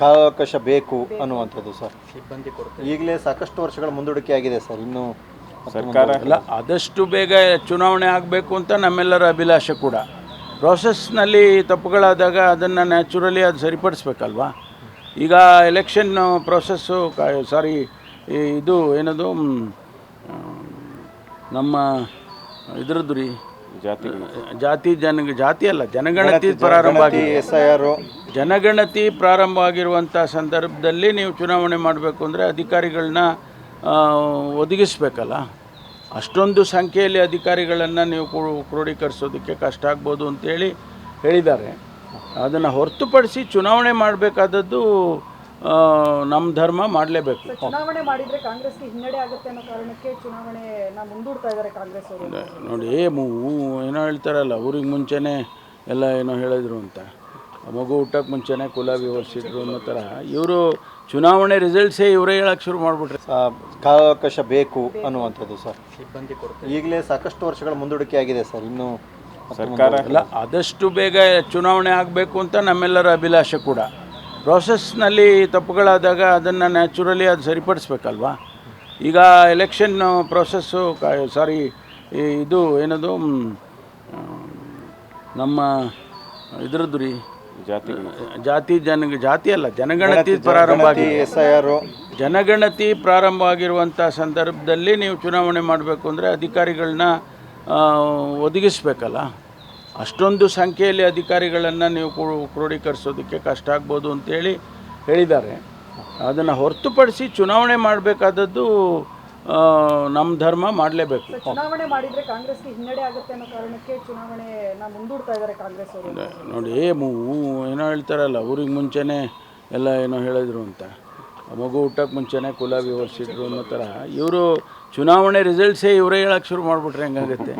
ಕಾಲಾವಕಾಶ ಬೇಕು ಅನ್ನುವಂಥದ್ದು ಸರ್. ಸಿಬ್ಬಂದಿ ಕೊರತೆ ಈಗಲೇ ಸಾಕಷ್ಟು ವರ್ಷಗಳ ಮುಂದೂಡಿಕೆ ಆಗಿದೆ ಸರ್. ಇನ್ನು ಸರ್ಕಾರ ಅಲ್ಲ, ಆದಷ್ಟು ಬೇಗ ಚುನಾವಣೆ ಆಗಬೇಕು ಅಂತ ನಮ್ಮೆಲ್ಲರ ಅಭಿಲಾಷೆ ಕೂಡ. ಪ್ರೋಸೆಸ್ನಲ್ಲಿ ತಪ್ಪುಗಳಾದಾಗ ಅದನ್ನು ನ್ಯಾಚುರಲಿ ಅದು ಸರಿಪಡಿಸ್ಬೇಕಲ್ವಾ. ಈಗ ಎಲೆಕ್ಷನ್ ಪ್ರೋಸೆಸ್ಸು ಇದು ಏನದು ನಮ್ಮ ಇದರದ್ದು ರೀ ಜನಗಣತಿ ಪ್ರಾರಂಭ ಆಗಿದೆ. ಜನಗಣತಿ ಪ್ರಾರಂಭ ಆಗಿರುವಂಥ ಸಂದರ್ಭದಲ್ಲಿ ನೀವು ಚುನಾವಣೆ ಮಾಡಬೇಕು ಅಂದರೆ ಅಧಿಕಾರಿಗಳನ್ನ ಒದಗಿಸ್ಬೇಕಲ್ಲ. ಅಷ್ಟೊಂದು ಸಂಖ್ಯೆಯಲ್ಲಿ ಅಧಿಕಾರಿಗಳನ್ನು ನೀವು ಕ್ರೋಢೀಕರಿಸೋದಕ್ಕೆ ಕಷ್ಟ ಆಗ್ಬೋದು ಅಂತೇಳಿ ಹೇಳಿದ್ದಾರೆ. ಅದನ್ನು ಹೊರತುಪಡಿಸಿ ಚುನಾವಣೆ ಮಾಡಬೇಕಾದದ್ದು ನಮ್ಮ ಧರ್ಮ ಮಾಡಲೇಬೇಕು. ಚುನಾವಣೆ ಮಾಡಿದರೆ ಕಾಂಗ್ರೆಸ್ಗೆ ಹಿನ್ನಡೆ ಆಗುತ್ತೆ ಅನ್ನೋ ಕಾರಣಕ್ಕೆ ಚುನಾವಣೆನ ಮುಂದೂಡ್ತಾ ಇದ್ದಾರೆ ಕಾಂಗ್ರೆಸ್ ಅವರು. ನೋಡಿ, ಏನೋ ಹೇಳ್ತಾರಲ್ಲ, ಊರಿಗೆ ಮುಂಚೆನೇ ಎಲ್ಲ ಏನೋ ಹೇಳಿದ್ರು ಅಂತ, ಮಗು ಹುಟ್ಟಕ್ಕೆ ಮುಂಚೆನೇ ಕುಲ ವಿವರಿಸಿದ್ರು ಅನ್ನೋ ಥರ ಇವರು ಚುನಾವಣೆ ರಿಸಲ್ಟ್ಸೇ ಇವರೇ ಹೇಳಕ್ಕೆ ಶುರು ಮಾಡಿಬಿಟ್ರೆ. ಕಾಲಾವಕಾಶ ಬೇಕು ಅನ್ನುವಂಥದ್ದು ಸರ್. ಸಿಬ್ಬಂದಿ ಕೊರತೆ ಈಗಲೇ ಸಾಕಷ್ಟು ವರ್ಷಗಳ ಮುಂದೂಡಿಕೆ ಆಗಿದೆ ಸರ್. ಇನ್ನು ಸರ್ಕಾರ ಅಲ್ಲ, ಆದಷ್ಟು ಬೇಗ ಚುನಾವಣೆ ಆಗಬೇಕು ಅಂತ ನಮ್ಮೆಲ್ಲರ ಅಭಿಲಾಷೆ ಕೂಡ. ಪ್ರೋಸೆಸ್ನಲ್ಲಿ ತಪ್ಪುಗಳಾದಾಗ ಅದನ್ನು ನ್ಯಾಚುರಲಿ ಅದು ಸರಿಪಡಿಸ್ಬೇಕಲ್ವಾ. ಈಗ ಎಲೆಕ್ಷನ್ ಪ್ರೋಸೆಸ್ಸು ಇದು ಏನದು ನಮ್ಮ ಇದರದ್ದು ರೀ ಜನಗಣತಿ ಪ್ರಾರಂಭ ಆಗಿದೆ. ಜನಗಣತಿ ಪ್ರಾರಂಭ ಆಗಿರುವಂಥ ಸಂದರ್ಭದಲ್ಲಿ ನೀವು ಚುನಾವಣೆ ಮಾಡಬೇಕು ಅಂದರೆ ಅಧಿಕಾರಿಗಳನ್ನ ಒದಗಿಸ್ಬೇಕಲ್ಲ. ಅಷ್ಟೊಂದು ಸಂಖ್ಯೆಯಲ್ಲಿ ಅಧಿಕಾರಿಗಳನ್ನು ನೀವು ಕ್ರೋಢೀಕರಿಸೋದಕ್ಕೆ ಕಷ್ಟ ಆಗ್ಬೋದು ಅಂತೇಳಿ ಹೇಳಿದ್ದಾರೆ. ಅದನ್ನು ಹೊರತುಪಡಿಸಿ ಚುನಾವಣೆ ಮಾಡಬೇಕಾದದ್ದು ನಮ್ಮ ಧರ್ಮ ಮಾಡಲೇಬೇಕು. ಚುನಾವಣೆ ಮಾಡಿದರೆ ಕಾಂಗ್ರೆಸ್ಗೆ ಹಿನ್ನಡೆ ಆಗುತ್ತೆ ಅನ್ನೋ ಕಾರಣಕ್ಕೆ ಚುನಾವಣೆನ ಮುಂದೂಡ್ತಾ ಇದ್ದಾರೆ ಕಾಂಗ್ರೆಸ್ ಅವರು. ನೋಡಿ, ಏನೋ ಹೇಳ್ತಾರಲ್ಲ, ಊರಿಗೆ ಮುಂಚೆನೇ ಎಲ್ಲ ಏನೋ ಹೇಳಿದ್ರು ಅಂತ, ಮಗು ಹುಟ್ಟಕ್ಕೆ ಮುಂಚೆನೇ ಕುಲ ವಿವರಿಸಿದ್ರು ಅನ್ನೋ ಥರ ಇವರು ಚುನಾವಣೆ ರಿಸಲ್ಟ್ಸೇ ಇವರೇ ಹೇಳಕ್ಕೆ ಶುರು ಮಾಡಿಬಿಟ್ರೆ ಹೆಂಗಾಗುತ್ತೆ.